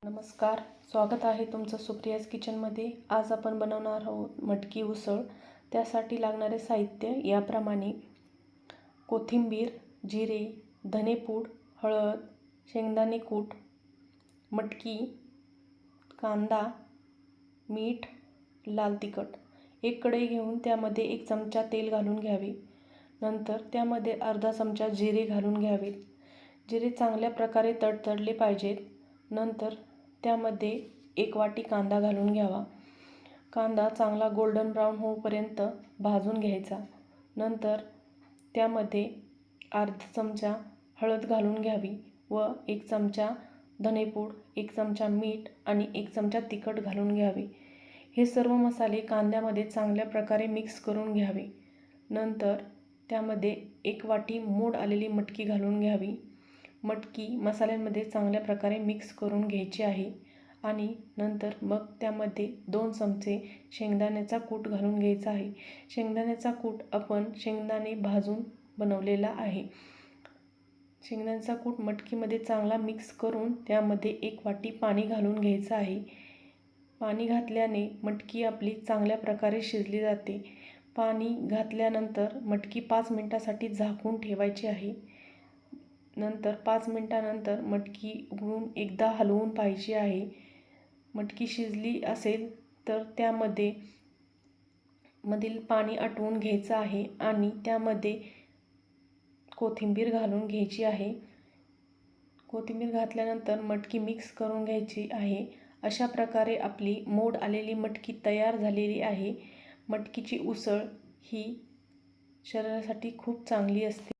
नमस्कार, स्वागत आहे तुमचं सुप्रियाज किचनमध्ये। आज आपण बनवणार आहोत मटकी उसळ। त्यासाठी लागणारे साहित्य याप्रमाणे: कोथिंबीर, जिरे, धनेपूड, हळद, शेंगदाणे कूट, मटकी, कांदा, मीठ, लाल तिखट। एक कढई घेऊन त्यामध्ये 1 चमचा तेल घालून घ्यावे। नंतर त्यामध्ये अर्धा चमचा जिरे घालून घ्यावे। जिरे चांगल्या प्रकारे तडतडले पाहिजेत। नंतर त्यामध्ये 1 वाटी कांदा घालून घ्यावा। कांदा चांगला गोल्डन ब्राऊन होईपर्यंत भाजून घ्यायचा। नंतर त्यामध्ये अर्धा चमचा हळद घालून घ्यावी व 1 चमचा धनेपूड, 1 चमचा मीठ आणि 1 चमचा तिखट घालून घ्यावे। हे सर्व मसाले कांद्यामध्ये चांगल्या प्रकारे मिक्स करून घ्यावे। नंतर त्यामध्ये 1 वाटी मोड आलेली मटकी घालून घ्यावी। मटकी मसाल्यांमध्ये चांगल्या प्रकारे मिक्स करून घ्यायची आहे आणि नंतर मग त्यामध्ये 2 चमचे शेंगदाण्याचा कूट घालून घ्यायचा आहे। शेंगदाण्याचा कूट आपण शेंगदाणे भाजून बनवलेला आहे। शेंगदाण्याचा कूट मटकीमध्ये चांगला मिक्स करून त्यामध्ये 1 वाटी पाणी घालून घ्यायचं आहे। पाणी घातल्याने मटकी आपली चांगल्या प्रकारे शिजली जाते। पाणी घातल्यानंतर मटकी 5 मिनिटांसाठी झाकून ठेवायची आहे। नंतर 5 मिनिटांनंतर मटकी उघडून एकदा हलवून पाहायची आहे। मटकी शिजली असेल तर त्यामध्ये मधील पाणी आटवून घ्यायचं आहे आणि त्यामध्ये कोथिंबीर घालून घ्यायची आहे। कोथिंबीर घातल्यानंतर मटकी मिक्स करून घ्यायची आहे। अशा प्रकारे आपली मोड आलेली मटकी तयार झालेली आहे। मटकीची उसळ ही शरीरासाठी खूप चांगली असते।